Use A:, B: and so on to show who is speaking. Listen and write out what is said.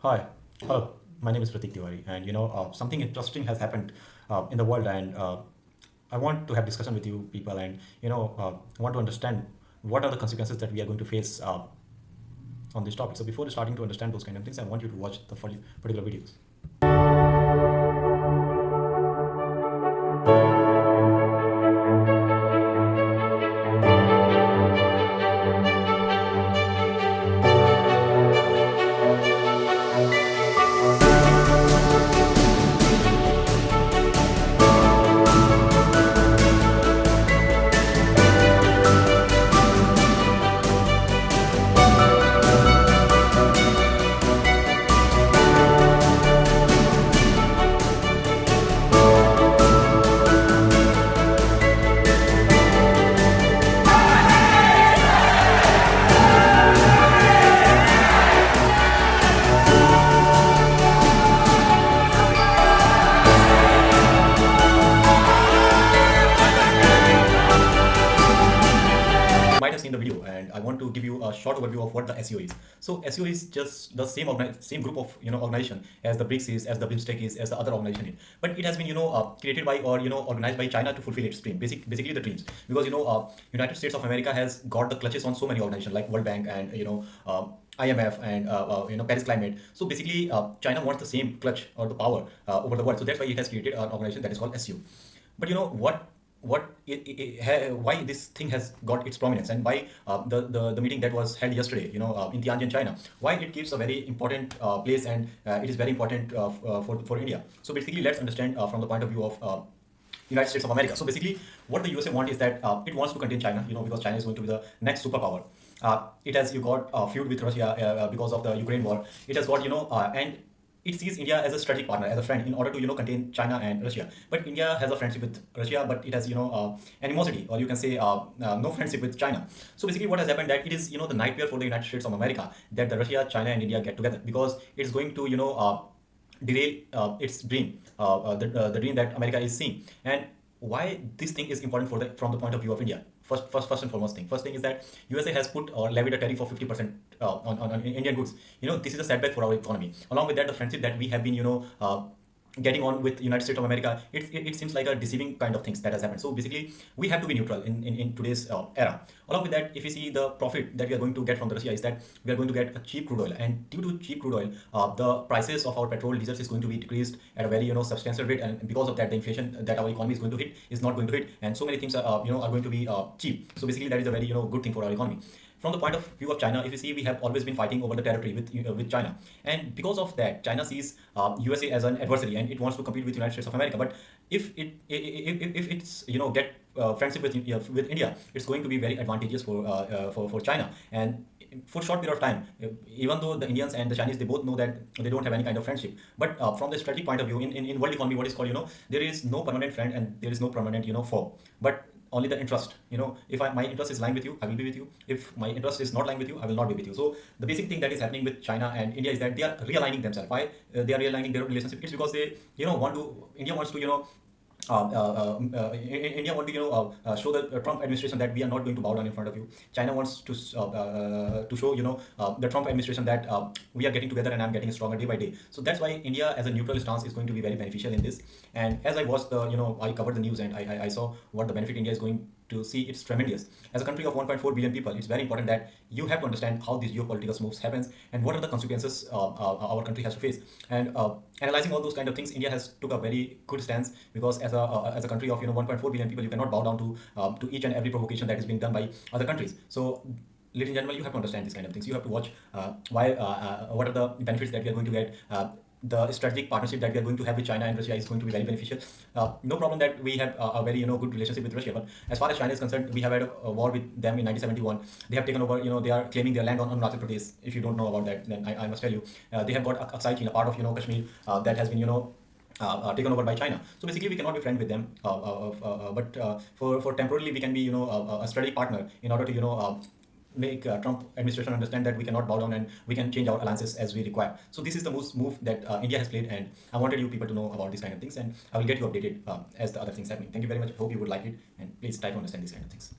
A: Hi, hello. My name is Pratik Tiwari, and something interesting has happened in the world, and I want to have discussion with you people, and I want to understand what are the consequences that we are going to face on this topic. So before starting to understand those kind of things, I want you to watch the particular videos. Might have seen the video, and I want to give you a short overview of what the SEO is. So SEO is just the same group of organization as the BRICS is, as the BIMSTEC is, as the other organization is. But it has been created by or organized by China to fulfill its dream, basically the dreams. Because United States of America has got the clutches on so many organizations like World Bank and IMF and Paris Climate. So basically, China wants the same clutch or the power over the world. So that's why it has created an organization that is called SEO. But why this thing has got its prominence, and why the meeting that was held yesterday in Tianjin, China, why it gives a very important place, and it is very important for India. So basically, let's understand from the point of view of United States of America. So basically, what the USA want is that it wants to contain China, because China is going to be the next superpower. It has got feud with Russia because of the Ukraine war. It has got and it sees India as a strategic partner, as a friend, in order to contain China and Russia. But India has a friendship with Russia, but it has animosity, or you can say no friendship with China. So basically, what has happened that it is the nightmare for the United States of America that the Russia, China, and India get together, because it's going to derail its dream, the dream that America is seeing. And why this thing is important from the point of view of India. First and foremost thing. First thing is that USA has put or levied a tariff of 50% on Indian goods. This is a setback for our economy. Along with that, the friendship that we have been getting on with United States of America, it seems like a deceiving kind of things that has happened. So basically, we have to be neutral in today's era. Along with that, if you see the profit that we are going to get from the Russia is that we are going to get a cheap crude oil, and due to cheap crude oil, the prices of our petrol, diesel is going to be decreased at a very substantial rate, and because of that, the inflation that our economy is going to hit is not going to hit, and so many things are going to be cheap. So basically, that is a very good thing for our economy. From the point of view of China, if you see, we have always been fighting over the territory with China, and because of that, China sees USA as an adversary, and it wants to compete with United States of America. But if it's get friendship with India, it's going to be very advantageous for China. And for short period of time, even though the Indians and the Chinese, they both know that they don't have any kind of friendship, but from the strategic point of view, in world economy, what is called there is no permanent friend and there is no permanent foe, but only the interest. If my interest is lying with you, I will be with you. If my interest is not lying with you, I will not be with you. So the basic thing that is happening with China and India is that they are realigning themselves. Why they are realigning their relationship? It's because they India wants to India want to show the Trump administration that we are not going to bow down in front of you. China wants to show the Trump administration that we are getting together and I'm getting stronger day by day. So that's why India as a neutral stance is going to be very beneficial in this. And as I watched I covered the news, and I saw what the benefit India is going to see. It's tremendous. As a country of 1.4 billion people, it's very important that you have to understand how these geopolitical moves happens and what are the consequences our country has to face. And analyzing all those kind of things, India has took a very good stance, because as a country of 1.4 billion people, you cannot bow down to each and every provocation that is being done by other countries. So ladies and gentlemen, you have to understand these kind of things. You have to watch what are the benefits that we are going to get. The strategic partnership that we are going to have with China and Russia is going to be very beneficial. No problem that we have a very good relationship with Russia, but as far as China is concerned, we have had a war with them in 1971. They have taken over. They are claiming their land on Arunachal Pradesh. If you don't know about that, then I must tell you, they have got Aksai Chin, a part of Kashmir that has been taken over by China. So basically, we cannot be friends with them, but for temporarily we can be a strategic partner in order to make Trump administration understand that we cannot bow down and we can change our alliances as we require. So this is the move that India has played, and I wanted you people to know about these kind of things, and I will get you updated as the other things happening. Thank you very much. Hope you would like it, and please try to understand these kind of things.